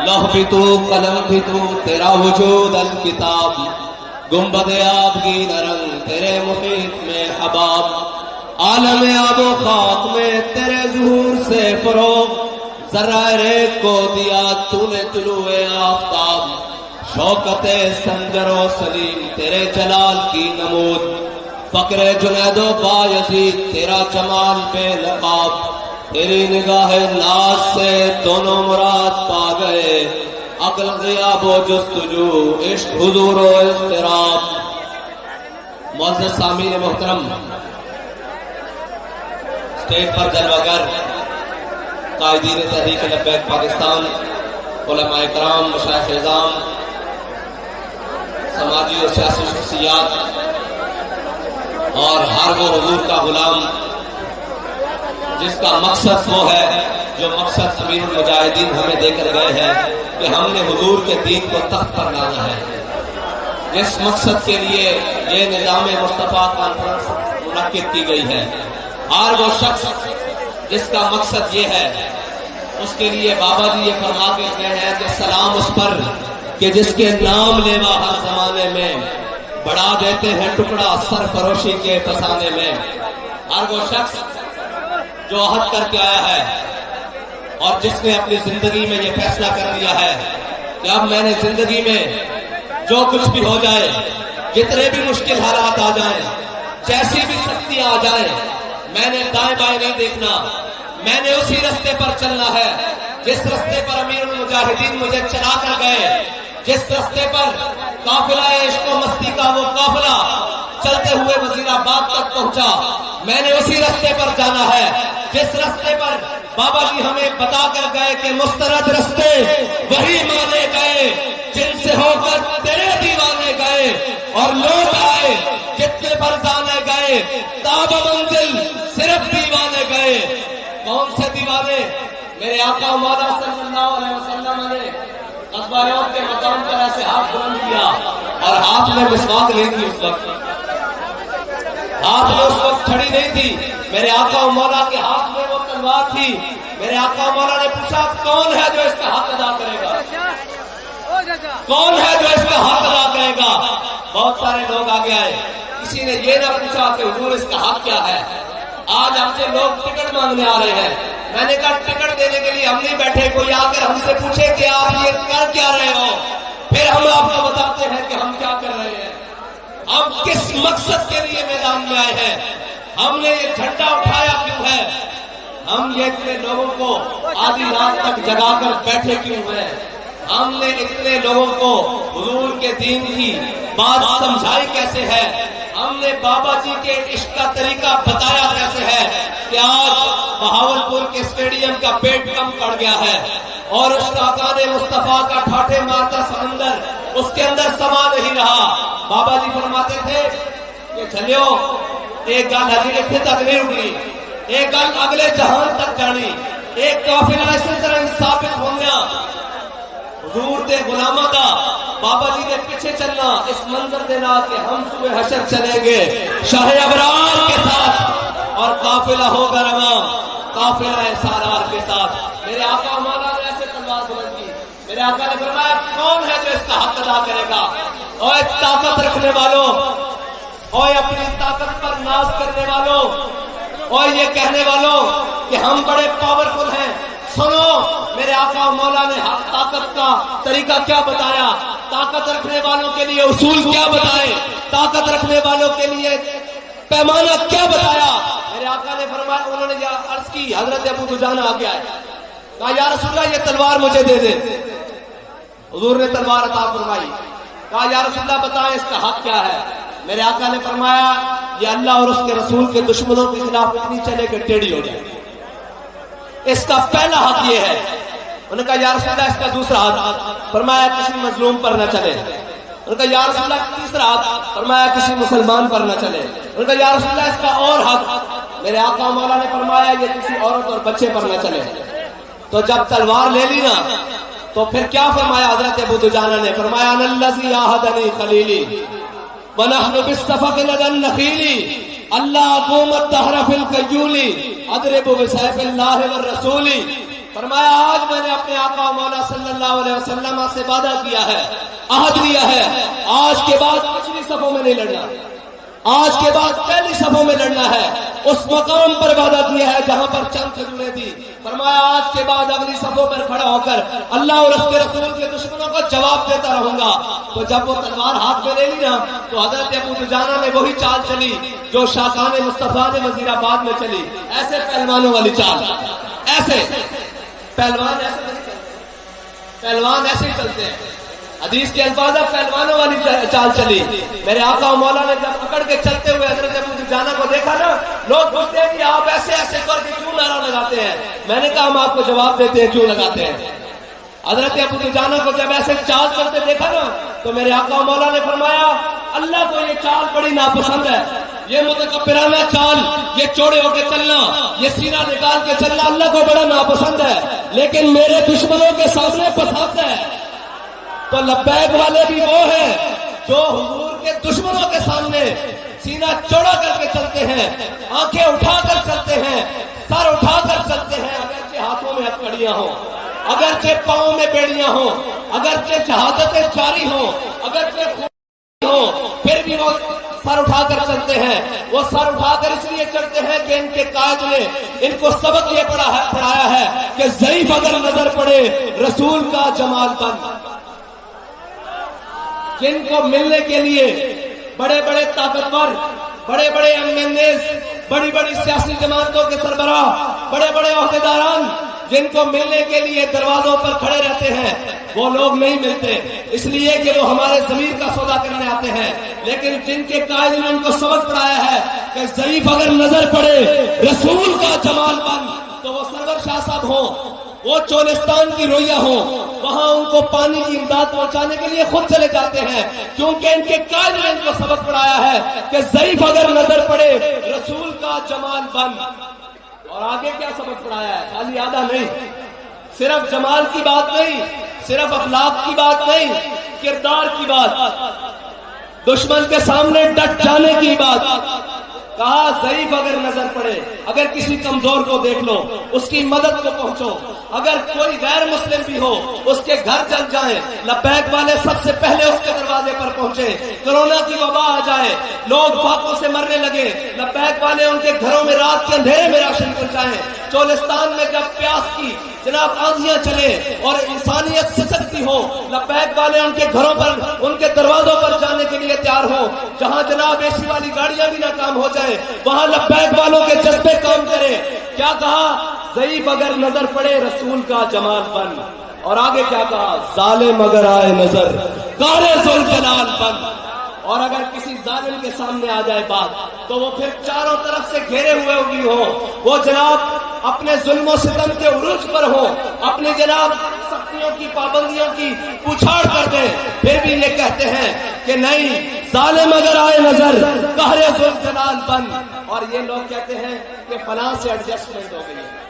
لوح بھی تو قلم بھی تو تیرا وجود الکتاب، گنبد آبگی رنگ تیرے محیط میں حباب، عالم آب و خاک میں تیرے ظہور سے فروغ، ذرہ ریگ کو دیا تو نے طلوع آفتاب، شوکت سنجر و سلیم تیرے جلال کی نمود، فقر جنید و بایزید تیرا جمال بے نقاب، تیری نگاہ ناز سے دونوں مراد پا گئے، عقل غیاب و جستجو عشق حضور و اضطراب۔ معزز سامعین محترم، اسٹیج پر جلوگر قائدین تحریک لبیک پاکستان، علماء کرام، مشائخ اعظام، سماجی اور سیاسی شخصیات اور ہر وہ حضور کا غلام جس کا مقصد وہ ہے جو مقصد امیر المجاہدین ہمیں دے کر گئے ہیں کہ ہم نے حضور کے دین کو تخت پر لانا ہے، جس مقصد کے لیے یہ نظام مصطفیٰ کانفرنس منعقد کی گئی ہے، ہر وہ شخص جس کا مقصد یہ ہے، اس کے لیے بابا جی یہ فرما کے گئے ہیں کہ سلام اس پر کہ جس کے نام لیوا ہر زمانے میں بڑھا دیتے ہیں ٹکڑا سرفروشی کے فسانے میں۔ ہر وہ شخص جو عہد کر کے آیا ہے اور جس نے اپنی زندگی میں یہ فیصلہ کر لیا ہے کہ اب میں نے زندگی میں جو کچھ بھی ہو جائے، جتنے بھی مشکل حالات آ جائیں، جیسی بھی سختی آ جائیں، میں نے دائیں بائیں نہیں دیکھنا، میں نے اسی رستے پر چلنا ہے جس رستے پر امیر المجاہدین مجھے چلا کر گئے، جس رستے پر قافلہ عشق و مستی کا وہ قافلہ چلتے ہوئے وزیر آباد تک پہنچا، میں نے اسی رستے پر جانا ہے جس رستے پر بابا جی ہمیں بتا کر گئے کہ مسترد رستے وہی مانے گئے جن سے ہو کر تیرے دیوانے گئے، اور لوٹ آئے جتنے فرزانے گئے، تاب منزل صرف دیوانے گئے۔ کون سے دیوانے؟ میرے آقا مولا صلی اللہ علیہ وسلم نے قصبہ یوم کے مقام پر ایسے ہاتھ بلند کیا اور ہاتھ میں مسواک نہیں تھی، اس وقت ہاتھ میں اس وقت چھڑی نہیں تھی، میرے آقا و مولا کے ہاتھ میں وہ تلوار تھی۔ میرے آقا و مولا نے پوچھا کون ہے جو اس کا حق ادا کرے گا، کون ہے جو اس کا حق ادا کرے گا؟ بہت سارے لوگ آگے آئے، کسی نے یہ نہ پوچھا کہ حضور اس کا حق کیا ہے۔ آج ہم سے لوگ ٹکٹ مانگنے آ رہے ہیں، میں نے کہا ٹکٹ دینے کے لیے ہم نہیں بیٹھے، کوئی آ کر ہم سے پوچھے کہ آپ یہ کر کیا رہے ہو، پھر ہم آپ کو بتاتے ہیں کہ ہم کیا کر رہے ہیں، ہم کس مقصد کے لیے میدان میں آئے ہیں، ہم نے یہ جھنڈا اٹھایا کیوں ہے، ہم یہ اتنے لوگوں کو آدھی رات تک جگا کر بیٹھے کیوں ہیں، ہم نے اتنے لوگوں کو حضور کے دین کی بات سمجھائی کیسے ہے، ہم نے بابا جی کے عشق کا طریقہ بتایا کیسے ہے کہ آج بہاولپور کے اسٹیڈیم کا پیٹ کم پڑ گیا ہے اور اشتاقان مصطفیٰ کا ٹھاٹھے مارتا سمندر اس کے اندر سما نہیں رہا۔ بابا جی فرماتے تھے کہ چلیو ایک گل ہجی اتنے تک نہیں رکنی، ایک گل اگلے جہان تک جانی، ایک قافلہ اسی طرح ثابت ہو گیا حضور دے غلامہ دا بابا جی نے پیچھے چلنا اس منظر دینا کہ ہم صبح حشر چلیں گے شاہ ابرار کے ساتھ اور قافلہ ہوگا رواں قافلہ سالار کے ساتھ۔ میرے آقا مولا نے ایسے تلوار بلند کی، میرے آقا نے فرمایا کون ہے جو اس کا حق ادا کرے گا؟ اوے طاقت رکھنے والوں، اوے اپنی طاقت پر ناز کرنے والوں، اوے یہ کہنے والوں کہ ہم بڑے پاورفل ہیں، سنو میرے آقا مولا نے طاقت کا طریقہ کیا بتایا، طاقت رکھنے والوں کے لیے اصول کیا بتائے، طاقت رکھنے والوں کے لیے پیمانہ کیا بتایا۔ میرے آقا نے فرمایا، انہوں نے عرض کی، حضرت ابو دجانہ آ گیا ہے، کہا یا رسول اللہ یہ تلوار مجھے دے دے، حضور نے تلوار عطا فرمائی، کہا یا رسول اللہ بتائیں اس کا حق کیا ہے۔ میرے آقا نے فرمایا یہ اللہ اور اس کے رسول کے دشمنوں کے خلاف اتنی چلے کہ ٹیڑھی ہو جائے، اس کا پہلا حق یہ ہے۔ انہوں نے کہا یا رسول اللہ اس کا دوسرا حق، فرمایا کسی مظلوم پر نہ چلے۔ انہوں نے کہا یا رسول اللہ تیسرا حق، فرمایا کسی مسلمان پر نہ چلے۔ انہوں نے کہا یا رسول اللہ اس کا اور حق، میرے آقا مولا نے فرمایا یہ کسی عورت اور بچے پر نہ چلے۔ تو جب تلوار لے لی نا تو پھر کیا فرمایا حضرت ابو دجانہ نے؟ فرمایا ان الذی عاہدنی خلیلی ونحن بالصفق لدى النخیل اللہ قوم الدہر فی الخیول اضرب بسیف اللہ والرسول۔ فرمایا آج میں نے اپنے آقا مولا صلی اللہ علیہ وسلم سے وعدہ کیا ہے، عہد لیا ہے، آج کے بعد پچھلی صفوں میں نہیں لڑنا، آج کے بعد پہلی صفوں میں لڑنا ہے۔ اس مقام پر وعدہ کیا ہے جہاں پر چند کھجوریں تھی، فرمایا آج کے بعد اگلی صفوں پر کھڑا ہو کر اللہ اور اس کے رسول کے دشمنوں کو جواب دیتا رہوں گا۔ تو جب وہ تلوار ہاتھ میں لے لی نا تو حضرت ابو دجانہ نے وہی چال چلی جو شاقان مصطفیٰ نے وزیر آباد میں چلی، ایسے پہلوانوں والی چال، ایسے پہلوان ایسے نہیں چلتے، پہلوان ایسے ہی چلتے ہیں، حدیث کے الفاظ پہلوانوں والی چال چلی۔ میرے آقا و مولا نے جب پکڑ کے چلتے ہوئے حضرت ابو دجانہ کو دیکھا نا، لوگ پوچھتے ہیں کہ آپ ایسے ایسے کر کے کیوں نعرہ لگاتے ہیں؟ میں نے کہا ہم آپ کو جواب دیتے ہیں کیوں لگاتے ہیں۔ حضرت ابو دجانہ کو جب ایسے چال چلتے دیکھا نا تو میرے آقا و مولا نے فرمایا اللہ کو یہ چال بڑی ناپسند ہے، یہ متکبرانہ چال، یہ چوڑے ہو کے چلنا، یہ سینہ نکال کے چلنا اللہ کو بڑا ناپسند ہے، لیکن میرے دشمنوں کے سامنے پسند ہے۔ تو لبیک والے بھی وہ ہیں جو حضور کے دشمنوں کے سامنے سینہ چوڑا کر کے چلتے ہیں، آنکھیں اٹھا کر چلتے ہیں، سر اٹھا کر چلتے ہیں، اگرچہ ہاتھوں میں ہتھکڑیاں ہوں، اگرچہ پاؤں میں بیڑیاں ہوں، اگرچہ شہادتیں جاری ہوں، اگرچہ خون ہوں، پھر بھی وہ سر اٹھا کر چلتے ہیں۔ وہ سر اٹھا کر اس لیے چلتے ہیں کہ ان کے قائد نے ان کو سبق یہ پڑھایا ہے کہ ضعیف اگر نظر پڑے رسول کا جمال بن۔ جن کو ملنے کے لیے بڑے بڑے طاقتور، بڑے بڑے MNAs، بڑی بڑی سیاسی جماعتوں کے سربراہ، بڑے بڑے عہدیداران جن کو ملنے کے لیے دروازوں پر کھڑے رہتے ہیں، وہ لوگ نہیں ملتے اس لیے کہ وہ ہمارے ضمیر کا سودا کرنے آتے ہیں، لیکن جن کے قائد نے ان کو سبق پڑھایا ہے کہ ضعیف اگر نظر پڑے رسول کا جمال بن، تو وہ سرور شاہ صاحب ہوں، وہ چولستان کی رویا ہوں، وہاں ان کو پانی کی امداد پہنچانے کے لیے خود چلے جاتے ہیں، کیونکہ ان کے قائد نے ان کو سبق پڑھایا ہے کہ ضعیف اگر نظر پڑے رسول کا جمال بن۔ اور آگے کیا سبق پڑھایا ہے؟ خالی آدھا نہیں، صرف جمال کی بات نہیں، صرف اخلاق کی بات نہیں، کردار کی بات، دشمن کے سامنے ڈٹ جانے کی بات۔ کہا ضعیف اگر نظر پڑے، اگر کسی کمزور کو دیکھ لو اس کی مدد کو پہنچو، اگر کوئی غیر مسلم بھی ہو اس کے گھر چل جائیں، لبیک والے سب سے پہلے اس کے دروازے پر پہنچے۔ کورونا کی وبا آ جائے، لوگ فاقوں سے مرنے لگے، لبیک والے ان کے گھروں میں رات کے اندھیرے میں راشن پہنچائیں۔ چولستان میں جب پیاس کی جناب آندھیاں چلے اور انسانیت سسکتی ہو، لبیک والے ان کے گھروں پر، ان کے دروازوں پر جانے کے لیے تیار ہو۔ جہاں جناب اے سی والی گاڑیاں بھی ناکام ہو جائے وہاں لبیک والوں کے جذبے کام کرے۔ کیا کہا؟ ضعیف اگر نظر پڑے رسول کا جمال بن۔ اور آگے کیا کہا؟ ظالم اگر آئے نظر کارے ذوالجلال بن۔ اور اگر کسی ظالم کے سامنے آ جائے بات تو وہ پھر چاروں طرف سے گھیرے ہوئے ہوگی ہو، وہ جناب اپنے ظلم و ستم کے عروج پر ہو، اپنی جناب سختیوں کی پابندیوں کی پوچھاڑ کر دیں، پھر بھی یہ کہتے ہیں کہ نہیں، ظالم اگر آئے نظر قہر ذوالجلال بن۔ اور یہ لوگ کہتے ہیں کہ فلاں سے ایڈجسٹمنٹ ہو گئی ہے،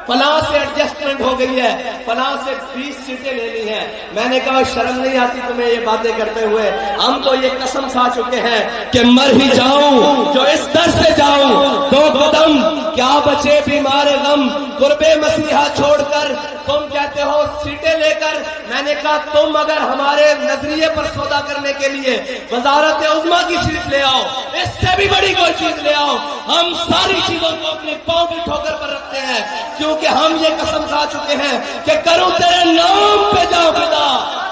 فلاں سے ایڈجسٹمنٹ ہو گئی ہے، فلاں سے 20 سیٹیں لینی ہیں۔ میں نے کہا شرم نہیں آتی تمہیں یہ باتیں کرتے ہوئے؟ ہم تو یہ قسم کھا چکے ہیں کہ مر ہی جاؤں جو اس در سے جاؤں، دو قدم کیا بچے بیمار غم، قرب مسیحا چھوڑ کر تم کہتے ہو سیٹیں لے کر۔ میں نے کہا تم اگر ہمارے نظریے پر سودا کرنے کے لیے وزارت عظمیٰ کی سیٹ لے آؤ، اس سے بھی بڑی کوئی چیز لے آؤ، ہم ساری چیزوں کو اپنے پاؤں کی ٹھوکر پر رکھتے ہیں، کیونکہ ہم یہ قسم کھا چکے ہیں کہ کروں تیرے نام پہ جاؤ فدا،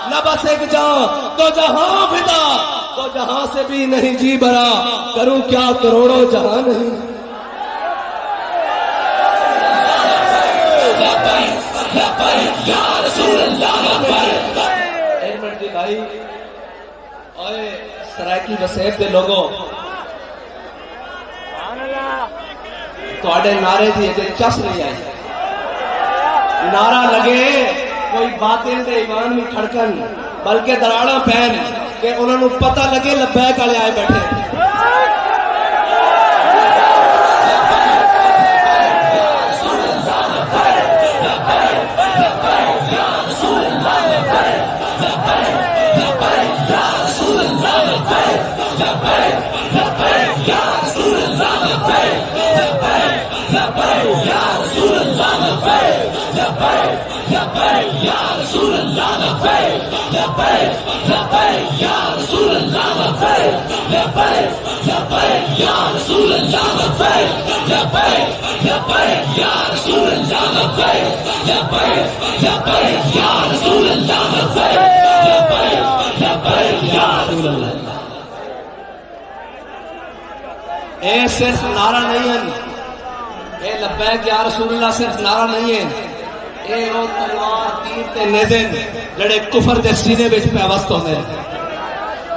نہ بس ایک جاؤ تو جہاں فدا، تو جہاں سے بھی نہیں جی بھرا، کروں کیا کروڑوں جہاں نہیں۔ ایک منٹ دی بھائی، اوے سرائکی وسیب دے لوگوں، تھوڑے نعرے تھی جے چس نہیں آئی، نعرہ لگے کوئی باطل دے ایمان میں کھڑکن، بلکہ دراڑا پہن کہ انہوں نے پتہ لگے لبیک والے آئے بیٹھے۔ رسول اللہ لبیک لبیک لبیک یا رسول اللہ لبیک لبیک لبیک یا رسول اللہ لبیک لبیک لبیک یا رسول اللہ لبیک لبیک لبیک یا رسول اللہ لبیک لبیک لبیک یا رسول اللہ. اے صرف نعرہ نہیں ہے, اے لبیک یا رسول اللہ صرف نعرہ نہیں ہے, اے وہ تلوار تیر تے نیزے جڑے کفر دے سینے وچ پیوست ہوندے ہیں.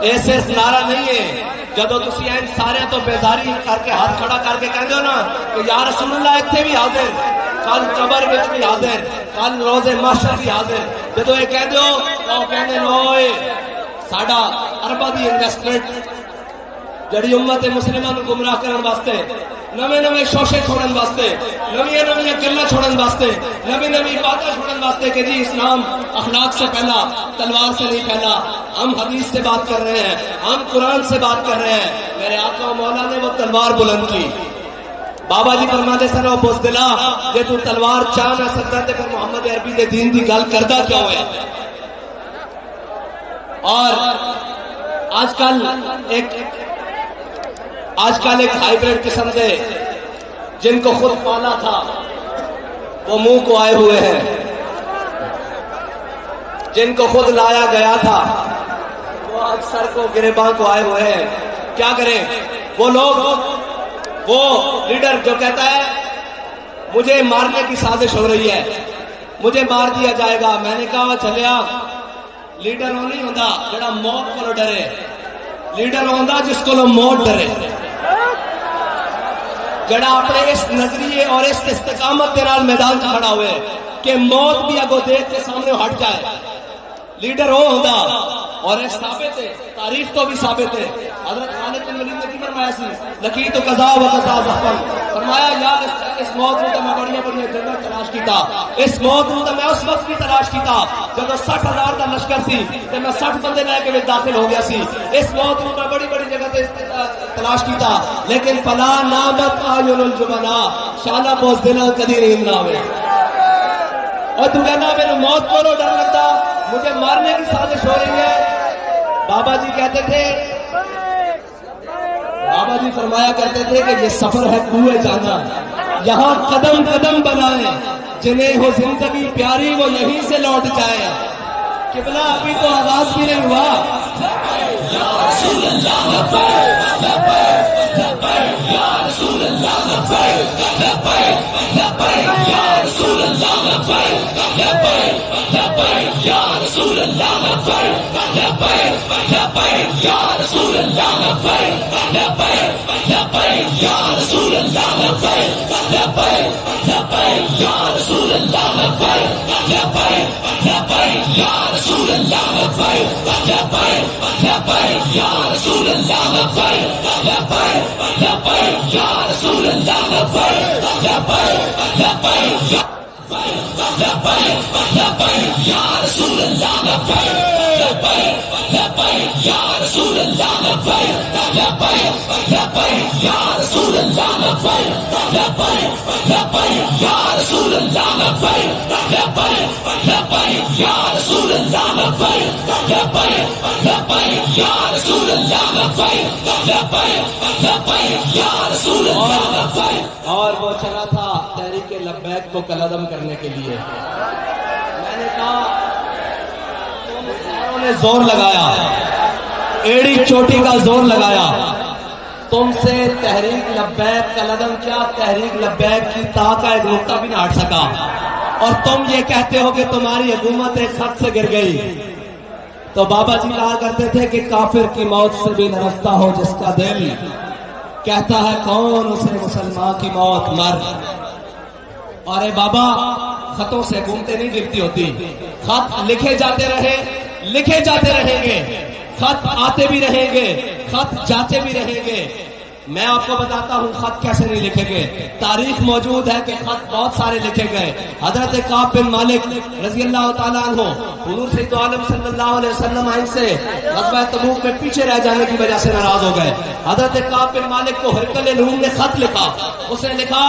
اے صرف نعرہ نہیں ہے جدوں تسی این سارے تو بیزاری کر کے ہاتھ کھڑا کر کے کہندے ہو نا کہ یا رسول اللہ ایتھے بھی حاضر, کل قبر وچ بھی حاضر, کل روز محشر بھی حاضر. جدوں اے کہندے ہو او کہندے ہوئے ساڈا ارباں دی انویسٹمنٹ جڑی امت مسلمہ نو گمراہ کرن واسطے, نویں نویں شوشے چھوڑن واسطے, نویں نویں گلاں چھوڑن واسطے, نویں نویں باتیں چھوڑن واسطے کہ جی اسلام اخلاق سے پہلا, تلوار سے نہیں پہلا. ہم حدیث سے بات کر رہے ہیں, ہم قرآن سے بات کر رہے ہیں. میرے آقا و مولا نے وہ تلوار بلند کی. بابا جی فرماتے سن او بزدلا جے تو تلوار چاہ نہ سکتا تے پھر محمد عربی دے دین دی گل کردا کیوں ہے؟ اور آج کل ایک ہائیبریڈ قسم سے جن کو خود پالا تھا وہ منہ کو آئے ہوئے ہیں, جن کو خود لایا گیا تھا وہ اکثر کو گریباں کو آئے ہوئے ہیں. کیا کریں وہ لوگ, وہ لیڈر جو کہتا ہے مجھے مارنے کی سازش ہو رہی ہے, مجھے مار دیا جائے گا. میں نے کہا چلیا لیڈر وہ نہیں ہوتا جڑا موت کو ڈرے, لیڈر ہوتا جس کو موت ڈرے, جڑا اپنے اس نظریے اور اس استقامت کے نال میدان کھڑا ہوئے کہ موت بھی اگو دیکھ کے سامنے ہٹ جائے. لیڈر وہ ہوتا, اور یہ ثابت ہے, تاریخ تو بھی ثابت ہے. حضرت خالد بن ولید نے کی فرمایا سی لقیت قضا و قضا ظفر, فرمایا یار اس موت کو میں بڑی بڑی جگہ تلاش کیتا, اس موت کو میں اس وقت بھی تلاش کیتا جب 60,000 کا لشکر سی تے میں 60 بندے لے کے داخل ہو گیا سی. اس موت کو میں بڑی بڑی جگہ تے تلاش کیتا لیکن فلا نامت اعین الجبنا, شالا بزدل کدی نیند نہ آوے. اور تو کہنا میرے موت کو ڈر لگتا, مجھے مارنے کی سازش ہو رہی ہے. بابا جی کہتے تھے, بابا جی فرمایا کرتے تھے کہ یہ سفر ہے کوئے جانا, یہاں قدم قدم بنائیں, جنہیں ہو زندگی پیاری وہ یہیں سے لوٹ جائے. قبلہ ابھی تو آغاز بھی نہیں ہوا. یا رسول اللہ لبیک لبیک لبیک یا رسول اللہ لبیک لبیک لبیک یا رسول اللہ لبیک لبیک لبیک یا رسول اللہ لبیک لبیک لبیک یا رسول اللہ لبیک لبیک لبیک یا رسول اللہ لبیک لبیک لبیک یا رسول اللہ لبیک لبیک لبیک یا رسول اللہ لبیک لبیک لبیک یا رسول اللہ لبیک لبیک لبیک یا رسول اللہ لبیک لبیک لبیک لبیک لبیک یا رسول اللہ لبیک لبیک لبیک یا رسول اللہ لبیک لبیک لبیک یا رسول اللہ لبیک لبیک لبیک یا رسول اللہ لبیک لبیک لبیک یا رسول اللہ لبیک لبیک لبیک یا رسول اللہ لبیک لبیک لبیک یا رسول اللہ لبیک. اور وہ چلا تھا تحریک لبیک کو کلعدم کرنے کے لیے. میں نے کہا تم نے زور لگایا, ایڑی چوٹی کا زور لگایا, تم سے تحریک لبیک کلعدم کیا تحریک لبیک کی تا کا ایک نقطہ بھی نہ ہٹ سکا. اور تم یہ کہتے ہو کہ تمہاری حکومت ایک خط سے گر گئی. تو بابا جی کہا کرتے تھے کہ کافر کی موت سے بھی لرزتا ہو جس کا دل, کہتا ہے کون اسے مسلمان کی موت مر. اور اے بابا خطوں سے حکومتیں نہیں گرتی ہوتی, خط لکھے جاتے رہے, لکھے جاتے رہیں گے, خط آتے بھی رہیں گے, خط جاتے بھی رہیں گے. میں آپ کو بتاتا ہوں خط کیسے نہیں لکھے گئے. تاریخ موجود ہے کہ خط بہت سارے لکھے گئے. حضرت کعب بن مالک رضی اللہ تعالیٰ عنہ حضور سید عالم صلی اللہ علیہ وسلم سے غزوہ تبوک میں پیچھے رہ جانے کی وجہ سے ناراض ہو گئے. حضرت کعب بن مالک کو ہرقل روم نے خط لکھا. اس نے لکھا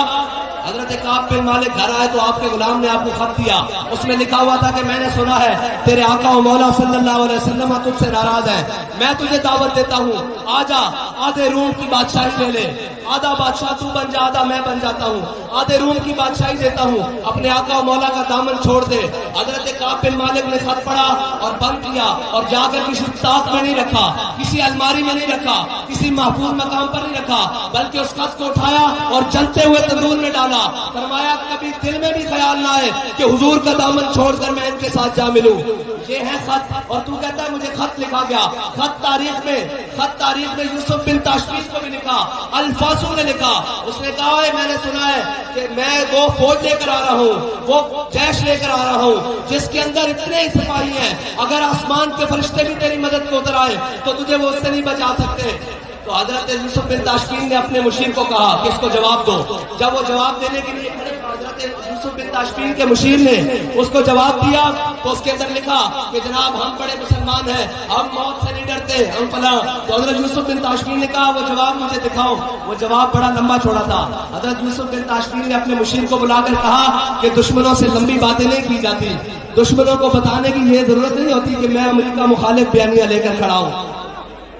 حضرت کعب بن مالک گھر آئے تو آپ کے غلام نے آپ کو خط دیا، اس میں لکھا ہوا تھا کہ میں نے سنا ہے تیرے آقا و مولا صلی اللہ علیہ وسلم تجھ سے ناراض ہے، میں تجھے دعوت دیتا ہوں، آجا آدھے روم کی بادشاہی لے لے، آدھا بادشاہ تو بن جا، آدھا میں بن جاتا ہوں، آدھے روم کی بادشاہی دیتا ہوں، اپنے آقا و مولا کا دامن چھوڑ دے۔ حضرت کعب بن مالک نے خط پڑھا اور بند کیا اور جا کر کسی طاق میں نہیں رکھا، کسی الماری میں نہیں رکھا، کسی محفوظ مقام پر نہیں رکھا، بلکہ اس خط کو اٹھایا اور جلتے ہوئے تندور میں ڈالا۔ فرمایا کبھی دل میں بھی خیال نہ آئے کہ حضور کا دامن چھوڑ کر میں ان کے ساتھ جا ملوں۔ یہ ہے خط، اور تو کہتا ہے مجھے خط لکھا گیا۔ خط تاریخ میں یوسف بن تاشفیش کو بھی لکھا، الفاسو نے لکھا، اس نے کہا ہے میں نے سنا ہے کہ میں وہ فوج لے کر آ رہا ہوں، وہ جیش لے کر آ رہا ہوں جس کے اندر اتنے سپاہی ہیں، اگر آسمان کے فرشتے بھی تیری مدد کو اتر آئے تو تجھے وہ اس سے نہیں بچا سکتے۔ تو حضرت یوسف بن تاشفیش نے اپنے مشیر کو کہا کہ اس کو جواب دو۔ جب وہ جواب دینے کے لیے کھڑے حضرت یوسف بن تاشفیش کے مشیر نے اس کو جواب دیا تو اس کے اندر لکھا کہ جناب ہم بڑے مسلمان ہیں، ہم موت سے نہیں ڈرتے، ہم فلاں۔ تو حضرت یوسف بن تاشفیش نے کہا وہ جواب مجھے دکھاؤ۔ وہ جواب بڑا لمبا چوڑا تھا۔ حضرت یوسف بن تاشفیش نے اپنے مشیر کو بلا کر کہا کہ دشمنوں سے لمبی باتیں نہیں کی جاتی، دشمنوں کو بتانے کی یہ ضرورت نہیں ہوتی کہ میں امریکہ مخالف بیانیہ لے کر کھڑا ہوں،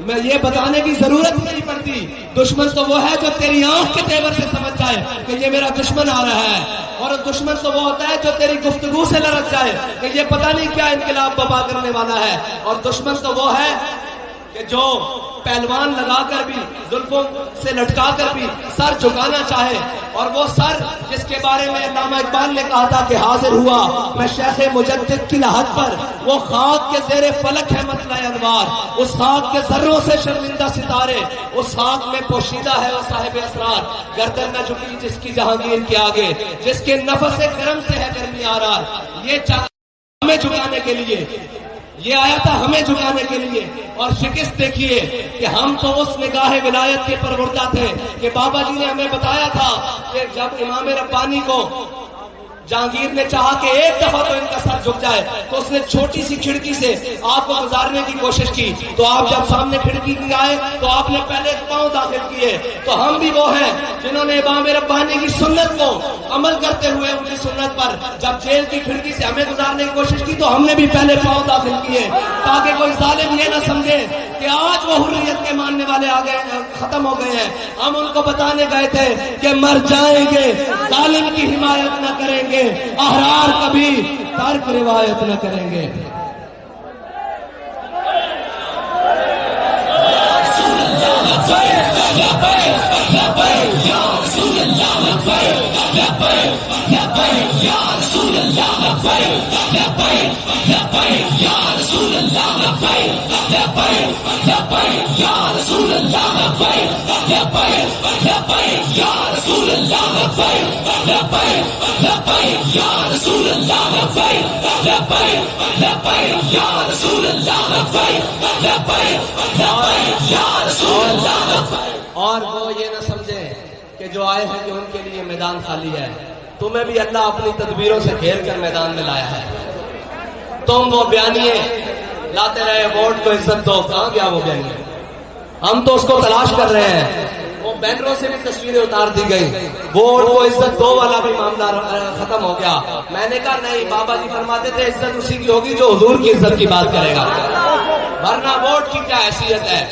میں یہ بتانے کی ضرورت نہیں پڑتی۔ دشمن تو وہ ہے جو تیری آنکھ کے تیور سے سمجھ جائے کہ یہ میرا دشمن آ رہا ہے، اور دشمن تو وہ ہوتا ہے جو تیری گفتگو سے لڑک جائے کہ یہ پتہ نہیں کیا انقلاب برپا کرنے والا ہے، اور دشمن تو وہ ہے کہ جو پہلوان لگا کر بھی، زلفوں سے لٹکا کر بھی سر جھکانا چاہے، اور وہ سر جس کے بارے میں علامہ اقبال نے کہا تھا کہ حاضر ہوا میں شیخ مجدد کی لحد پر، وہ خاک کے زیر فلک ہے مطلع انوار، اس خاک کے ذروں سے شرمندہ ستارے، اس خاک میں پوشیدہ ہے وہ صاحب اسرار، گردن نہ جھکی جس کی جہانگیر کے آگے، جس کے نفس گرم سے ہے گرمی آرار۔ یہ ہمیں جھکانے کے لیے، یہ آیا تھا ہمیں جھکانے کے لیے، اور شکست دیکھیے کہ ہم تو اس نگاہ ولایت کے پروردہ تھے کہ بابا جی نے ہمیں بتایا تھا کہ جب امام ربانی کو جہانگیر نے چاہا کہ ایک دفعہ تو ان کا سر جھک جائے تو اس نے چھوٹی سی کھڑکی سے آپ کو گزارنے کی کوشش کی، تو آپ جب سامنے کھڑکی کی آئے تو آپ نے پہلے پاؤں داخل کیے۔ تو ہم بھی وہ ہیں جنہوں نے امام ربانی کی سنت کو عمل کرتے ہوئے ان کی سنت پر جب جیل کی کھڑکی سے ہمیں گزارنے کی کوشش کی تو ہم نے بھی پہلے پاؤں داخل کیے، تاکہ کوئی ظالم یہ نہ سمجھے کہ آج وہ حریت کے ماننے والے آ گئے، ختم ہو گئے ہیں۔ ہم ان کو بتانے گئے تھے کہ مر جائیں گے، ظالم کی حمایت نہ کریں گے، احرار کبھی ترک روایت نہ کریں گے۔ اور وہ یہ نہ سمجھیں کہ جو آئے ہیں کہ ان کے لیے میدان خالی ہے، تمہیں بھی اللہ اپنی تدبیروں سے گھیر کر میدان میں لایا ہے۔ تم وہ بیانیے لاتے رہے ووٹ کو عزت دو، کہاں گیا وہ بیانیے؟ ہم تو اس کو تلاش کر رہے ہیں۔ وہ بینروں سے بھی تصویریں اتار دی گئی، ووٹ کو عزت دو والا بھی معاملہ ختم ہو گیا۔ میں نے کہا نہیں، بابا جی فرماتے تھے عزت اسی کی ہوگی جو حضور کی عزت کی بات کرے گا، ورنہ ووٹ کی کیا حیثیت ہے،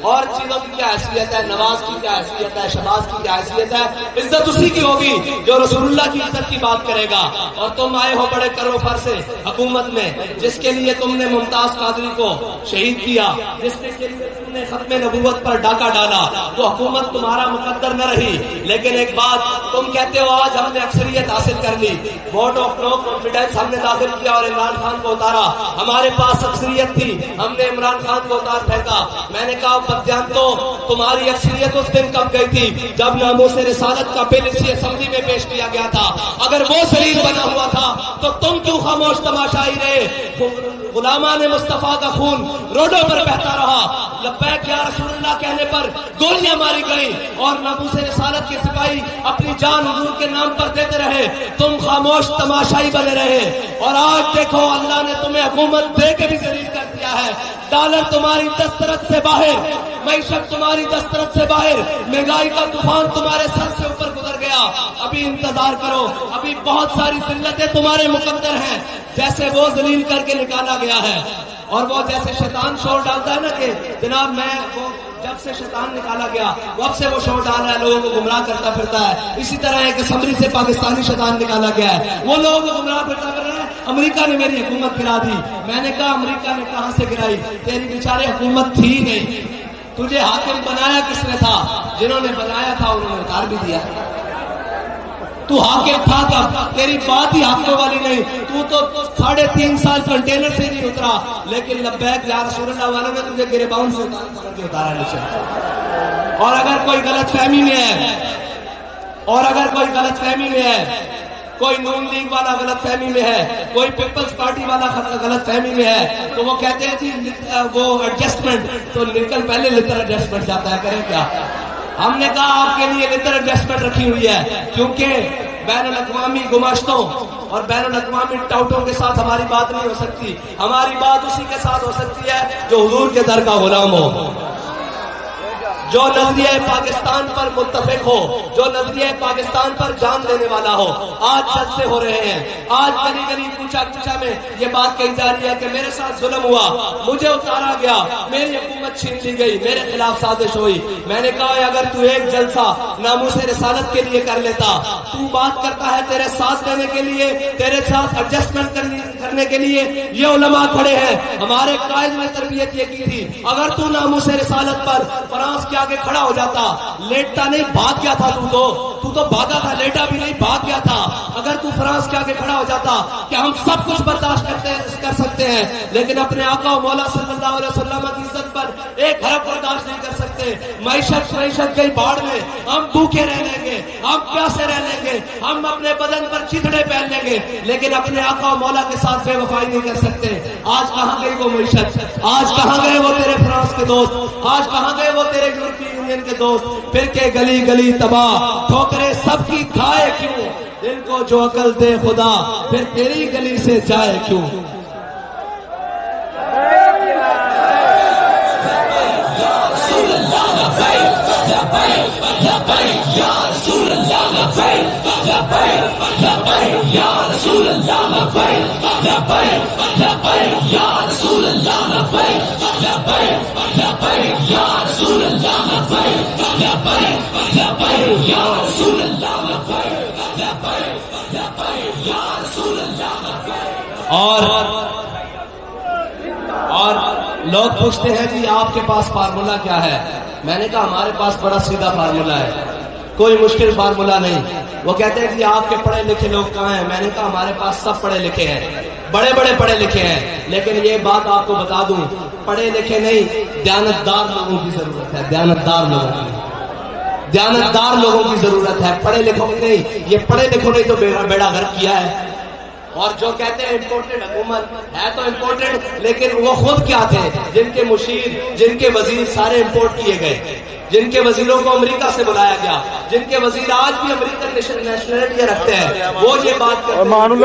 اور چیزوں کی کیا حیثیت ہے، نواز کی کیا حیثیت ہے، شہباز کی کیا حیثیت ہے، عزت اسی کی ہوگی جو رسول اللہ کی عزت کی بات کرے گا۔ اور تم آئے ہو بڑے کرو فر سے حکومت میں، جس کے لیے تم نے ممتاز قادری کو شہید کیا، جس کے لیے تم نے ختم نبوت پر ڈاکہ ڈالا، وہ حکومت تمہارا مقدر نہ رہی۔ لیکن ایک بات تم کہتے ہو آج ہم نے اکثریت حاصل کر لی، ووٹ آف نو کانفیڈنس ہم نے داخل کیا اور عمران خان کو اتارا، ہمارے پاس اکثریت تھی، ہم نے عمران خان کو اتار پھینکا۔ میں نے کہا تو تمہاری اکثریت اس دن کب گئی تھی جب ناموس رسالت کا بل اسی اسمبلی میں پیش کیا گیا تھا۔ اگر وہ ذلیل بنا ہوا تھا تو تم کیوں خاموش تماشائی رہے؟ غلامان مصطفیٰ کا خون روڈوں پر بہتا رہا، لبیک یا رسول اللہ کہنے پر گولیاں ماری گئی، اور ناموس رسالت کے سپاہی اپنی جان حضور کے نام پر دیتے رہے، تم خاموش تماشائی بنے رہے۔ اور آج دیکھو اللہ نے تمہیں حکومت دے کے بھی ذلیل کر دیا ہے۔ ڈالر تمہاری دسترس سے باہر، معیشت تمہاری دسترس سے باہر، مہنگائی کا طوفان تمہارے سر سے اوپر گزر گیا۔ گیا، ابھی انتظار کرو، ابھی بہت ساری ذلتیں تمہارے مقدر ہیں، جیسے وہ ذلیل کر کے نکالا گیا ہے۔ اور وہ جیسے شیطان شور ڈالتا ہے نا کہ جناب میں وہ جب سے شیطان نکالا گیا اب سے وہ شور ڈال رہا ہے، لوگوں کو گمراہ کرتا پھرتا ہے، اسی طرح ایک اسمبلی سے پاکستانی شیطان نکالا گیا ہے، وہ لوگوں کو گمراہ پھرتا کر رہا ہے۔ امریکہ نے میری حکومت گرا دی، میں نے کہا امریکہ نے کہاں سے گرائی، تیری بیچارے حکومت تھی نہیں، تجھے حاکم بنایا کس نے تھا؟ جنہوں نے بنایا تھا انہوں نے اتار بھی دیا۔ تو حاکم تھا تب، تیری بات ہی حاکموں والی نہیں، تو 3.5 سال کنٹینر سے نہیں اترا، لیکن لبیک یا رسول اللہ والوں نے تجھے گریباؤن سے اتارا نیچے۔ اور اگر کوئی غلط فہمی میں ہے، کوئی نون لیگ والا غلط فہمی میں ہے، کوئی پیپلز پارٹی والا غلط فہمی میں ہے، تو وہ کہتے ہیں جی وہ ایڈجسٹمنٹ، تو نکل پہلے لٹر ایڈجسٹمنٹ جاتا ہے، کریں کیا؟ ہم نے کہا آپ کے لیے لٹر ایڈجسٹمنٹ رکھی ہوئی ہے، کیونکہ بین الاقوامی گماشتوں اور بین الاقوامی ٹاؤٹوں کے ساتھ ہماری بات نہیں ہو سکتی، ہماری بات اسی کے ساتھ ہو سکتی ہے جو حضور کے در کا غلام ہو، جو نظریہ پاکستان پر متفق ہو، جو نظریہ پاکستان پر جان دینے والا ہو۔ آج جلسے ہو رہے ہیں، آج گلی گلی کوچہ کوچہ میں یہ بات کہی جا رہی ہے کہ میرے ساتھ ظلم ہوا، مجھے اتارا گیا، میری حکومت چھین لی گئی، میرے خلاف سازش ہوئی۔ میں نے کہا اگر تو ایک جلسہ ناموس رسالت کے لیے کر لیتا، تو بات کرتا ہے تیرے ساتھ دینے کے لیے، تیرے ساتھ ایڈجسٹمنٹ کرنے کے لیے یہ علماء کھڑے ہیں، ہمارے قائد میں تربیت یہ کی تھی، اگر تو ناموس رسالت پر فرانس کے آگے کھڑا ہو جاتا، لیٹتا نہیں بھاگ گیا تھا، تو بھاگا تھا، لیٹا بھی نہیں بھاگ گیا تھا، اگر تو فرانس کے آگے کھڑا ہو جاتا کہ ہم سب کچھ برداشت کر سکتے ہیں لیکن اپنے آقا و مولا صلی اللہ علیہ وسلم کی عزت پر ایک حرف برداشت نہیں کر سکتے، معیشت گئی باڑ میں، ہم بھوکے رہ لیں گے، ہم پیاسے رہ لیں گے، ہم اپنے بدن پر چتڑے پہن لیں گے، لیکن اپنے آقا و مولا کے ساتھ بے وفائی نہیں کر سکتے۔ آج کہاں گئی وہ معیشت؟ آج کہاں گئے وہ تیرے فرانس کے دوست؟ آج کہاں گئے وہ تیرے یورپی یونین کے دوست؟ پھر کے گلی گلی تباہ، ٹھوکریں سب کی کھائے کیوں، دل کو جو عقل دے خدا، پھر تیری گلی سے جائے کیوں؟ اور لوگ پوچھتے ہیں جی آپ کے پاس فارمولا کیا ہے؟ میں نے کہا ہمارے پاس بڑا سیدھا فارمولا ہے، کوئی مشکل فارمولا نہیں۔ وہ کہتے ہیں جی آپ کے پڑھے لکھے لوگ کہاں ہیں؟ میں نے کہا ہمارے پاس سب پڑھے لکھے ہیں، بڑے بڑے پڑھے لکھے ہیں، لیکن یہ بات آپ کو بتا دوں، پڑھے لکھے نہیں، دیانتدار لوگوں کی ضرورت ہے، دیانتدار لوگوں کی ضرورت ہے، پڑھے لکھوں کی نہیں۔ یہ پڑھے لکھوں نے تو بیڑا غرق کیا ہے۔ اور جو کہتے ہیں امپورٹنٹ حکومت ہے تو امپورٹنٹ، لیکن وہ خود کیا تھے؟ جن کے مشیر، جن کے وزیر سارے امپورٹ کیے گئے، جن کے وزیروں کو امریکہ سے بلایا گیا، جن کے وزیر آج بھی امریکن نیشنلٹی رکھتے ہیں، وہ یہ بات کرتے ہیں مر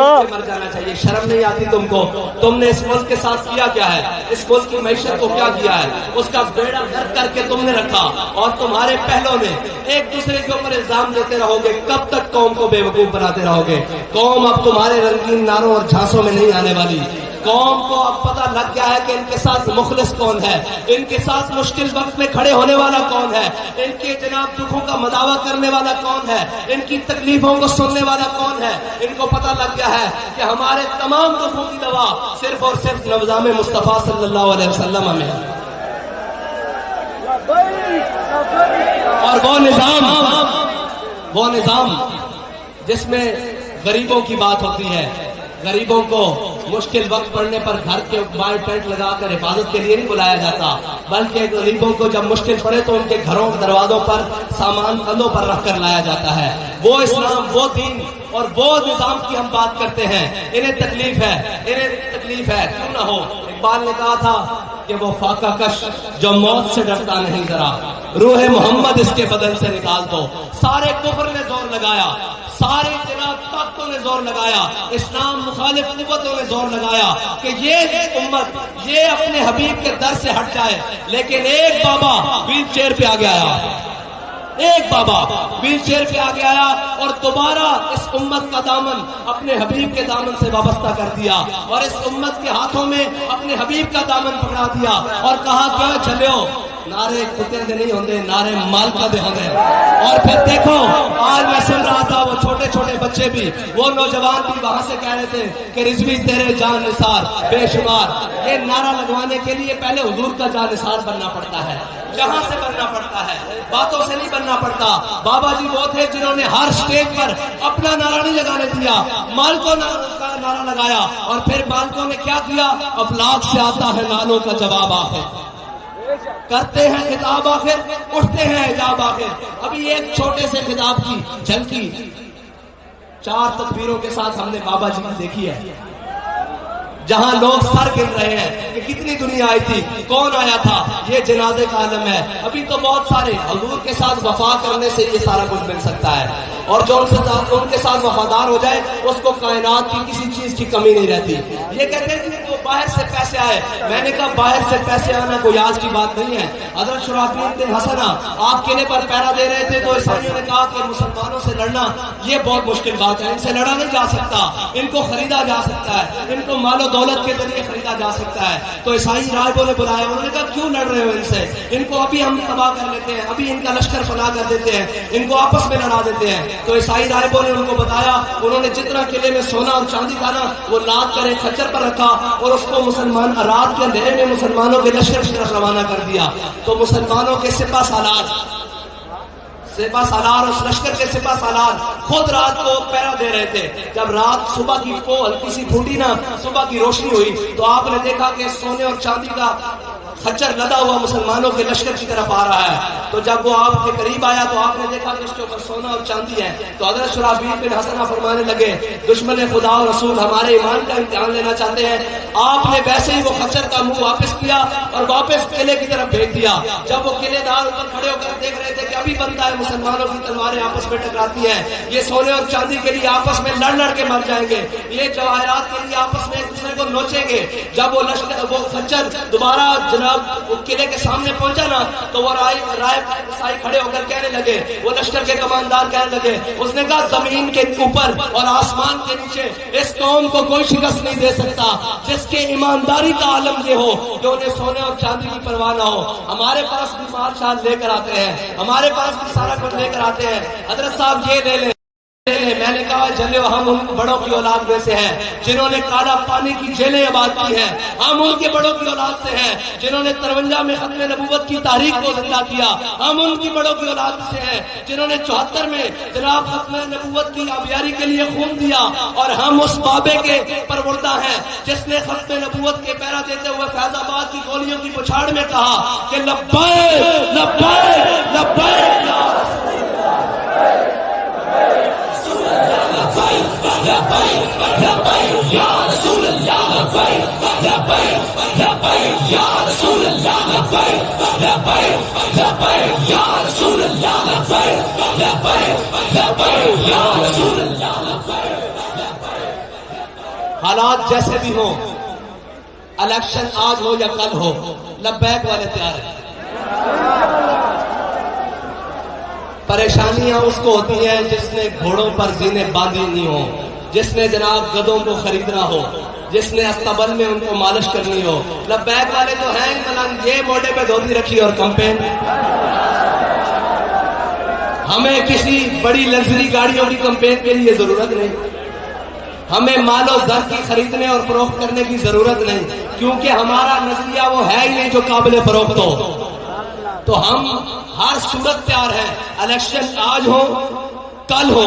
جانا چاہیے۔ شرم نہیں آتی تم کو؟ تم نے اس ملک کے ساتھ کیا کیا ہے؟ اس ملک کی معیشت کو کیا کیا ہے؟ اس کا بیڑا غرق کر کے تم نے رکھا، اور تمہارے پہلوں نے ایک دوسرے کے اوپر الزام دیتے رہو گے۔ کب تک قوم کو بے وقوف بناتے رہو گے؟ قوم اب تمہارے رنگین نعروں اور جھانسوں میں نہیں آنے والی۔ قوم کو اب پتہ لگ گیا ہے کہ ان کے ساتھ مخلص کون ہے، ان کے ساتھ مشکل وقت میں کھڑے ہونے والا کون ہے، ان کے جناب دکھوں کا مداوع کرنے والا کون ہے، ان کی تکلیفوں کو سننے والا کون ہے۔ ان کو پتہ لگ گیا ہے کہ ہمارے تمام دکھوں کی دوا صرف اور صرف نظام مصطفیٰ صلی اللہ علیہ وسلم میں ہے۔ اور وہ نظام جس میں غریبوں کی بات ہوتی ہے، غریبوں کو مشکل وقت پڑنے پر گھر کے باہر ٹینٹ لگا کر حفاظت کے لیے نہیں بلایا جاتا، بلکہ غریبوں کو جب مشکل پڑے تو ان کے گھروں دروازوں پر سامان کندھوں پر رکھ کر لایا جاتا ہے۔ وہ اسلام، وہ دین اور وہ نظام کی ہم بات کرتے ہیں۔ انہیں تکلیف ہے کیوں نہ ہو۔ اقبال نے کہا تھا کہ وہ فاقہ کش جو موت سے ڈرتا نہیں، ذرا روح محمد اس کے بدن سے نکال دو۔ سارے کفر نے زور لگایا، سارے جناب طاقتوں نے زور لگایا، اسلام مخالف قوتوں نے زور لگایا کہ یہ امت یہ اپنے حبیب کے در سے ہٹ جائے، لیکن ایک بابا ویل چیئر پہ آگے آیا، ایک بابا ویل چیئر پہ آگے آیا اور دوبارہ اس امت کا دامن اپنے حبیب کے دامن سے وابستہ کر دیا اور اس امت کے ہاتھوں میں اپنے حبیب کا دامن پکڑا دیا اور کہا کیا چلو نعرے کتے دے نہیں ہوندے، نعرے مالکا دے ہوندے۔ اور پھر دیکھو آج میں سن رہا تھا وہ چھوٹے چھوٹے بچے بھی، وہ نوجوان بھی وہاں سے کہہ رہے تھے کہ رضوی تیرے جان نثار بے شمار۔ یہ نعرہ لگوانے کے لیے پہلے حضور کا جان نثار بننا پڑتا ہے، جہاں سے بننا پڑتا ہے، باتوں سے نہیں بننا پڑتا۔ بابا جی وہ تھے جنہوں نے ہر سٹیج پر اپنا نعرہ نہیں لگانے دیا، مالکوں کا نعرہ لگایا اور پھر مالکوں نے کیا کیا؟ افلاک سے آتا ہے نالوں کا جواب آخر، کرتے ہیں خطاب آخر، اٹھتے ہیں حجاب آخر۔ ابھی ایک چھوٹے سے خطاب کی جھلکی 4 تکبیروں کے ساتھ ہم نے بابا جی کی دیکھی ہے، جہاں لوگ سر گر رہے ہیں کہ کتنی دنیا آئی تھی، کون آیا تھا، یہ جنازے کا عالم ہے۔ ابھی تو بہت سارے حضور کے ساتھ وفا کرنے سے یہ سارا کچھ مل سکتا ہے، اور جو ان کے ساتھ وفادار ہو جائے اس کو کائنات کی کسی چیز کی کمی نہیں رہتی۔ یہ کہتے ہیں کہ وہ باہر سے پیسے آئے، میں نے کہا باہر سے پیسے آنا کوئی آج کی بات نہیں ہے۔ حضرت شرحبیل بن حسنہ آپ قلعے پر پہرا دے رہے تھے تو عیسائیوں نے کہا کہ مسلمانوں سے لڑنا یہ بہت مشکل بات ہے، ان سے لڑا نہیں جا سکتا، ان کو خریدا جا سکتا ہے، ان کو مال و دولت کے ذریعے خریدا جا سکتا ہے۔ تو عیسائی راہبوں نے بلایا، انہوں نے کہا کیوں لڑ رہے ہو ان سے، ان کو ابھی ہم تباہ کر لیتے ہیں، ابھی ان کا لشکر فنا کر دیتے ہیں، ان کو آپس میں لڑا دیتے ہیں۔ تو عیسائی راہبوں نے ان کو بتایا، انہوں نے جتنا قلعے میں سونا اور چاندی تھا نا وہ لاد کر ایک خچر پر رکھا اور اس کو مسلمان رات کے اندھیرے میں مسلمانوں کے لشکر کی طرف روانہ کر دیا۔ تو مسلمانوں کے سپہ سالار اس لشکر کے سپہ سالار خود رات کو پہرا دے رہے تھے۔ جب رات صبح کی ہلکی سی پھوٹی نا، صبح کی روشنی ہوئی تو آپ نے دیکھا کہ سونے اور چاندی کا خچر لدا ہوا مسلمانوں کے لشکر کی طرف آ رہا ہے۔ تو جب وہ آپ کے قریب آیا تو آپ نے دیکھا کہ اس کے اوپر سونا اور چاندی ہے۔ تو حضرت شرحبیل بن حسنہ فرمانے لگے دشمن خدا اور رسول ہمارے ایمان کا امتحان لینا چاہتے ہیں۔ آپ نے ویسے ہی وہ خچر کا منہ واپس کیا اور واپس قلعے کی طرف بھیج دیا۔ جب وہ قلعے دار اوپر کھڑے ہو کر دیکھ رہے تھے کہ ابھی بنتا ہے مسلمانوں کی تلواریں آپس میں ٹکراتی ہیں، یہ سونے اور چاندی کے لیے آپس میں لڑ لڑ کے مر جائیں گے، یہ جواہرات کے لیے آپس میں ایک دوسرے کو نوچیں گے۔ جب وہ خچر دوبارہ جناب وہ قلعے کے سامنے پہنچا نا تو وہ رائے کھڑے ہو کر کہنے لگے، وہ لشکر کے کماندار کہنے لگے، اس نے کہا زمین کے اوپر اور آسمان کے نیچے اس قوم کو کوئی شکست نہیں دے سکتا جس کے ایمانداری کا عالم یہ ہو کہ انہیں سونے اور چاندی کی پرواہ نہ ہو۔ ہمارے پاس بھی بادشاہ لے کر آتے ہیں، ہمارے پاس بھی سارا کچھ لے کر آتے ہیں، حضرت صاحب یہ لے لیں۔ میں نے کہا جلو ہم ان بڑوں کی اولاد میں سے ہیں جنہوں نے کالا پانی کی جیلیں آباد کی ہیں، ہم ان کے بڑوں کی اولاد سے ہیں جنہوں نے 53 میں ختم نبوت کی تاریخ کو زندہ کیا، ہم ان کی بڑوں کی اولاد سے ہیں جنہوں نے 74 میں جناب ختم نبوت کی آبیاری کے لیے خون دیا، اور ہم اس بابے کے پروردہ ہیں جس نے ختم نبوت کے پہرا دیتے ہوئے فیض آباد کی گولیوں کی بچھاڑ میں کہا کہ لبیک لبیک لبیک یا حالات جیسے بھی ہوں، الیکشن آج ہو یا کل ہو، لبیک والے تیار ہیں۔ پریشانیاں اس کو ہوتی ہیں جس نے گھوڑوں پر زینے باندھی نہیں ہو، جس نے جناب گدوں کو خریدنا ہو، جس نے استبل میں ان کو مالش کرنی ہو۔ لبیک والے تو ہیں ملنگ، یہ موڈے پہ دھوتی رکھی اور کمپین۔ ہمیں کسی بڑی لگژری گاڑیوں کی کمپین کے لیے ضرورت نہیں، ہمیں مال و زر کی خریدنے اور فروخت کرنے کی ضرورت نہیں، کیونکہ ہمارا نظریہ وہ ہے ہی نہیں جو قابل فروخت ہو۔ تو ہم ہر صورت تیار ہیں، الیکشن آج ہو کل ہو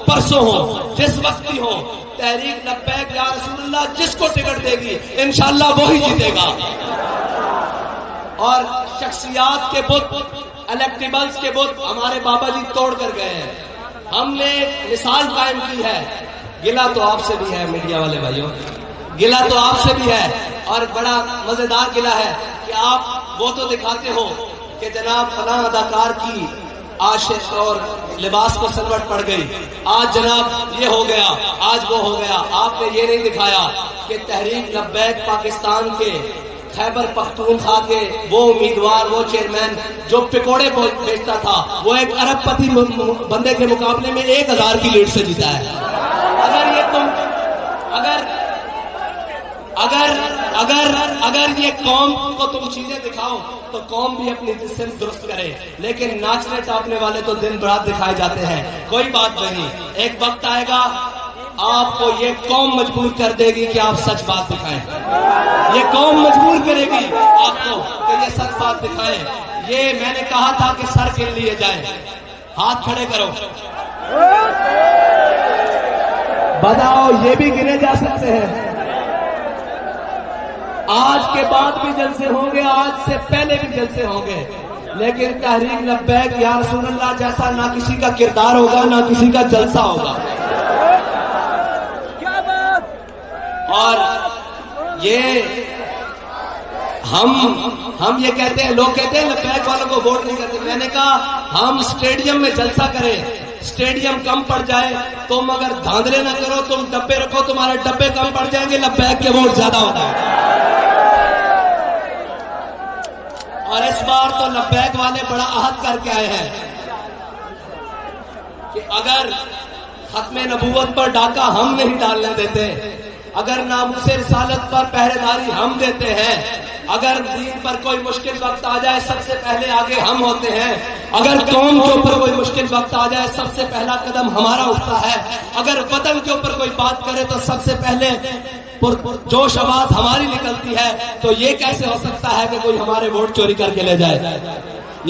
پرسوں ہو جس وقت بھی ہو، تحریک لبیک یا رسول اللہ جس کو ٹکٹ دے گی انشاءاللہ وہی جیتے گا۔ اور شخصیات کے بت، الیکٹیبلز کے بت ہمارے بابا جی توڑ کر گئے ہیں، ہم نے مثال قائم کی ہے۔ گلہ تو آپ سے بھی ہے میڈیا والے بھائیوں، گلہ تو آپ سے بھی ہے، اور بڑا مزیدار گلہ ہے کہ آپ وہ تو دکھاتے ہو کہ جناب فلاں اداکار کی عاشق اور لباس کو سلوٹ پڑ گئی، آج جناب یہ ہو گیا، آج وہ ہو گیا۔ آپ نے یہ نہیں دکھایا کہ تحریک لبیک پاکستان کے خیبر پختونخوا کے وہ امیدوار، وہ چیئرمین جو پکوڑے بیچتا تھا، وہ ایک ارب پتی بندے کے مقابلے میں 1000 کی لیڈ سے جیتا ہے۔ اگر یہ قوم کو تم چیزیں دکھاؤ تو قوم بھی اپنی جسم درست کرے، لیکن ناچنے ٹاپنے والے تو دن رات دکھائے جاتے ہیں۔ کوئی بات نہیں، ایک وقت آئے گا آپ کو یہ قوم مجبور کر دے گی کہ آپ سچ بات دکھائیں، یہ قوم مجبور کرے گی آپ کو کہ یہ سچ بات دکھائیں۔ یہ میں نے کہا تھا کہ سر گن لیے جائیں، ہاتھ کھڑے کرو، بتاؤ یہ بھی گنے جا سکتے ہیں۔ آج کے بعد بھی جلسے ہوں گے، آج سے پہلے بھی جلسے ہوں گے، لیکن تحریک لبیک یا رسول اللہ جیسا نہ کسی کا کردار ہوگا، نہ کسی کا جلسہ ہوگا۔ اور یہ ہم یہ کہتے ہیں، لوگ کہتے ہیں لبیک والوں کو ووٹ نہیں کرتے۔ میں نے کہا ہم سٹیڈیم میں جلسہ کریں، سٹیڈیم کم پڑ جائے، تم اگر دھاندلے نہ کرو، تم ڈبے رکھو، تمہارے ڈبے کم پڑ جائیں گے، لبیک کے ووٹ زیادہ ہوتا ہے۔ اور اس بار تو لبیک والے بڑا عہد کر کے آئے ہیں کہ اگر ختم نبوت پر ڈاکہ ہم نہیں ڈالنے دیتے، اگر ناموس رسالت پر پہرے داری ہم دیتے ہیں، اگر دین پر کوئی مشکل وقت آ جائے سب سے پہلے آگے ہم ہوتے ہیں، اگر قوم کے اوپر کوئی مشکل وقت آ جائے سب سے پہلا قدم ہمارا اٹھتا ہے، اگر وطن کے اوپر کوئی بات کرے تو سب سے پہلے جوش آواز ہماری نکلتی ہے، تو یہ کیسے ہو سکتا ہے کہ کوئی ہمارے ووٹ چوری کر کے لے جائے؟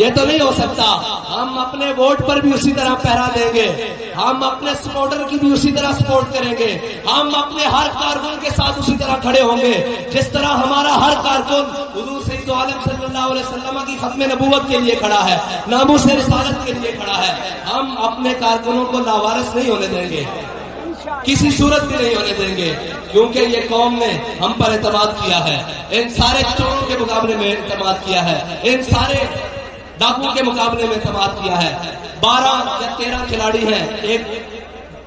یہ تو نہیں ہو سکتا۔ ہم اپنے ووٹ پر بھی اسی طرح پہرا دیں گے، ہم اپنے سپورٹر کی بھی اسی طرح سپورٹ کریں گے، ہم اپنے ہر کارکن کے ساتھ اسی طرح کھڑے ہوں گے جس طرح ہمارا ہر کارکن حضور سید عالم صلی اللہ علیہ وسلم کی ختم نبوت کے لیے کھڑا ہے، ناموس رسالت کے لیے کھڑا ہے۔ ہم اپنے کارکنوں کو لاوارث نہیں ہونے دیں گے، کسی صورت بھی نہیں ہونے دیں گے، کیونکہ یہ قوم نے ہم پر اعتماد کیا ہے، ان سارے چوروں کے مقابلے میں اعتماد کیا ہے، ان سارے ڈاکو کے مقابلے میں اعتماد کیا ہے۔ 12 یا 13 کھلاڑی ہیں، ایک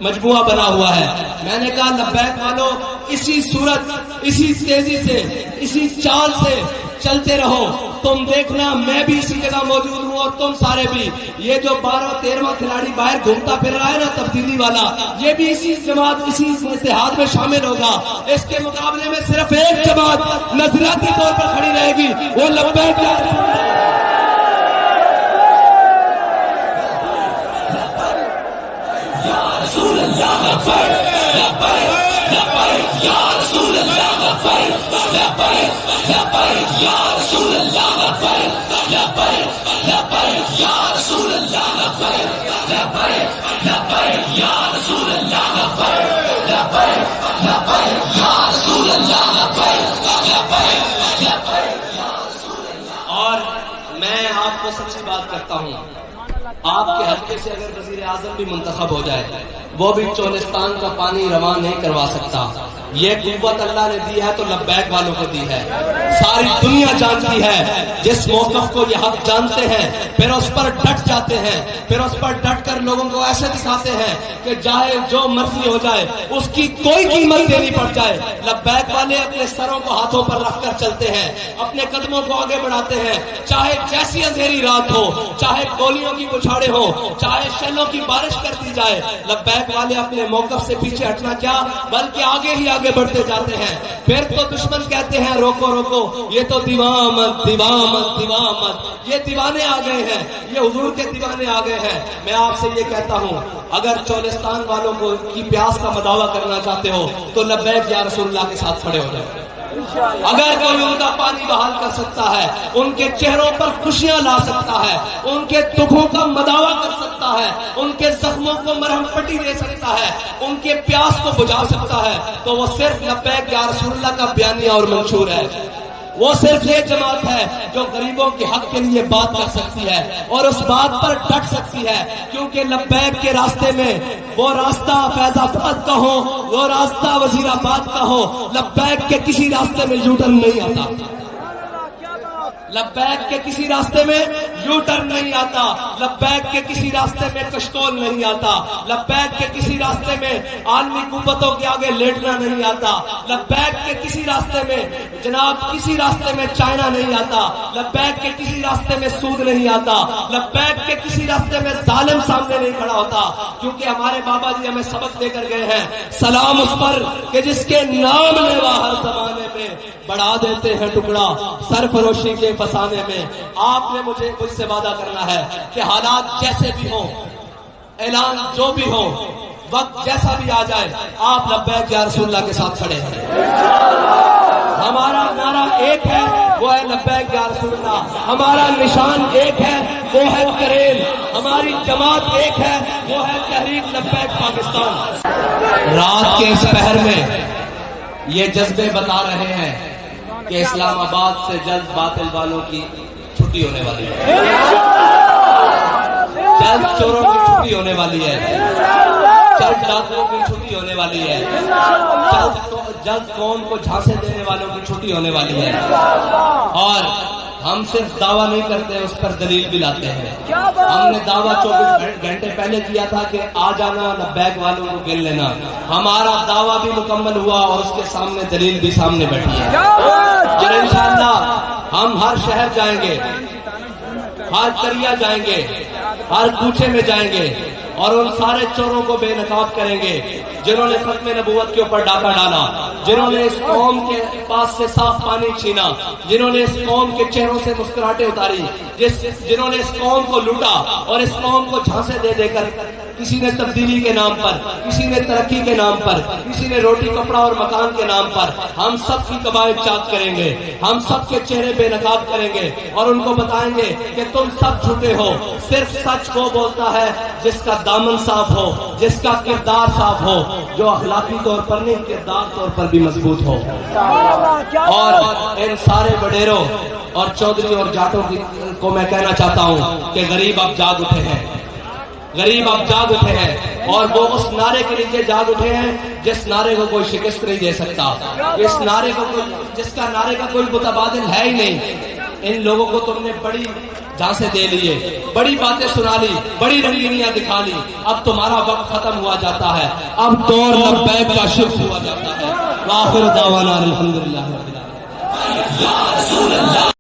مجموعہ بنا ہوا ہے۔ میں نے کہا لبیک والو اسی صورت، اسی تیزی سے، اسی چال سے چلتے رہو، تم دیکھنا میں بھی اسی جگہ موجود ہوں اور تم سارے بھی۔ یہ جو 12-13واں کھلاڑی باہر گھومتا پھر رہا ہے نا تبدیلی والا، یہ بھی اسی جماعت، اسی اتحاد میں شامل ہوگا۔ اس کے مقابلے میں صرف ایک جماعت نظریاتی طور پر کھڑی رہے گی، وہ لبیک رسول اللہ لبیک لبیک یا رسول اللہ لبیک لبیک لبیک یا رسول اللہ لبیک لبیک لبیک یا رسول اللہ لبیک لبیک لبیک یا رسول اللہ لبیک لبیک لبیک یا رسول اللہ لبیک لبیک لبیک یا رسول اللہ۔ اور میں آپ کو سچی بات کرتا ہوں، آپ کے حلقے سے اگر وزیر اعظم بھی منتخب ہو جائے، وہ بھی چولستان کا پانی رواں نہیں کروا سکتا۔ یہ قوت اللہ نے دی ہے تو لبیک والوں کو دی ہے، ساری دنیا جانتی ہے۔ جس موقف کو یہ حق جانتے ہیں پھر اس پر ڈٹ جاتے ہیں، پھر اس پر ڈٹ کر لوگوں کو ایسے دکھاتے ہیں کہ چاہے جو مرضی ہو جائے، اس کی کوئی قیمت دینی پڑ جائے۔ لبیک والے اپنے سروں کو ہاتھوں پر رکھ کر چلتے ہیں، اپنے قدموں کو آگے بڑھاتے ہیں، چاہے جیسی اندھیری رات ہو، چاہے گولیوں کی بچھاڑے ہو، چاہے شیلوں کی بارش کر دی جائے، لبیک والے اپنے موقف سے پیچھے ہٹنا کیا بلکہ آگے ہی آگے بڑھتے جاتے ہیں۔ پھر تو دشمن کہتے ہیں روکو روکو، یہ تو دیوامت دیوامت دیوامت، یہ دیوانے آ گئے ہیں، یہ حضور کے دیوانے آ گئے ہیں۔ میں آپ سے یہ کہتا ہوں، اگر چولستان والوں کو کی پیاس کا مداوع کرنا چاہتے ہو تو لبیک یا رسول اللہ کے ساتھ کھڑے ہو جائیں۔ اگر کوئی ان کا پانی بحال کر سکتا ہے، ان کے چہروں پر خوشیاں لا سکتا ہے، ان کے دکھوں کا مداوع کر سکتا ہے، ان کے زخموں کو مرہم پٹی دے سکتا ہے، ان کے پیاس کو بجھا سکتا ہے، تو وہ صرف لبیک یا رسول اللہ کا بیانیہ اور منشور ہے۔ وہ صرف یہ جماعت ہے جو غریبوں کے حق کے لیے بات کر سکتی ہے اور اس بات پر ڈٹ سکتی ہے، کیونکہ لبیک کے راستے میں وہ راستہ فیض آباد کا ہو، وہ راستہ وزیر آباد کا ہو، لبیک کے کسی راستے میں یو ٹرن نہیں آتا، لبیک کے کسی راستے میں یو ٹرن نہیں آتا، لبیک کے کسی راستے میں کشتول نہیں آتا، لبیک کے کسی راستے میں عالمی قوتوں کے آگے لیٹنا نہیں آتا، لبیک کے کسی راستے میں جناب کسی راستے میں چائنا نہیں آتا، لبیک کے کسی راستے میں سود نہیں آتا، لبیک کے کسی راستے میں ظالم سامنے نہیں کھڑا ہوتا، کیونکہ ہمارے بابا جی ہمیں سبق دے کر گئے ہیں، سلام اس پر کہ جس کے نام لیوا ہر زمانے میں بڑھا دیتے ہیں ٹکڑا سرفروشی کے فسانے میں۔ آپ نے مجھ سے وعدہ کرنا ہے کہ حالات جیسے بھی ہوں، اعلان جو بھی ہو، وقت جیسا بھی آ جائے، آپ لبیک یا رسول اللہ کے ساتھ کھڑے ہیں۔ ہمارا نعرہ ایک ہے، وہ ہے لبیک یا رسول اللہ، ہمارا نشان ایک ہے، وہ ہے کریل، ہماری جماعت ایک ہے، وہ ہے تحریک لبیک پاکستان۔ رات کے اس پہر میں یہ جذبے بتا رہے ہیں کہ اسلام آباد سے جلد باطل والوں کی چھٹی ہونے والی ہے، جلد چوروں کی چھٹی ہونے والی ہے، جلد ڈاکوؤں کی چھٹی ہونے والی ہے، جلد قوم کو جھانسے دینے والوں کی چھٹی ہونے والی ہے۔ اور ہم صرف دعویٰ نہیں کرتے، اس پر دلیل بھی لاتے ہیں۔ ہم نے دعویٰ 24 گھنٹے پہلے کیا تھا کہ آ جانا لبیک والوں کو گر لینا، ہمارا دعویٰ بھی مکمل ہوا اور اس کے سامنے دلیل بھی سامنے بیٹھی ہے۔ اور انشاءاللہ ہم ہر شہر جائیں گے، ہر دریا جائیں گے، ہر کوچے میں جائیں گے اور ان سارے چوروں کو بے نقاب کریں گے جنہوں نے ختم نبوت کے اوپر ڈاکہ ڈالا، جنہوں نے اس قوم کے پاس سے صاف پانی چھینا، جنہوں نے اس قوم کے چہروں سے مسکراہٹیں اتاری، جنہوں نے اس قوم کو لوٹا اور اس قوم کو جھانسے دے دے کر کسی نے تبدیلی کے نام پر، کسی نے ترقی کے نام پر، کسی نے روٹی کپڑا اور مکان کے نام پر، ہم سب کی قبائل چاک کریں گے، ہم سب کے چہرے بے نقاب کریں گے اور ان کو بتائیں گے کہ تم سب جھوٹے ہو، صرف سچ وہ بولتا ہے جس کا دامن صاف ہو، جس کا کردار صاف ہو، جو اخلاقی طور پر نہیں کردار طور پر بھی مضبوط ہو۔ اور ان سارے وڈیروں اور چودھری اور جاٹوں کو میں کہنا چاہتا ہوں کہ غریب اب جاگ اٹھے ہیں، غریب اب جاگ اٹھے ہیں اور وہ اس نعرے کے لیے جاگ اٹھے ہیں جس نعرے کو کوئی شکست نہیں دے سکتا، اس نعرے کو جس کا نعرے کا کوئی متبادل ہے ہی نہیں۔ ان لوگوں کو تم نے بڑی جھانسے دے لیے، بڑی باتیں سنا لی، بڑی رنگینیاں دکھا لی، اب تمہارا وقت ختم ہوا جاتا ہے، اب دور لبیک کا شروع ہوا جاتا ہے۔ وآخر دعوانا الحمدللہ رب العالمین۔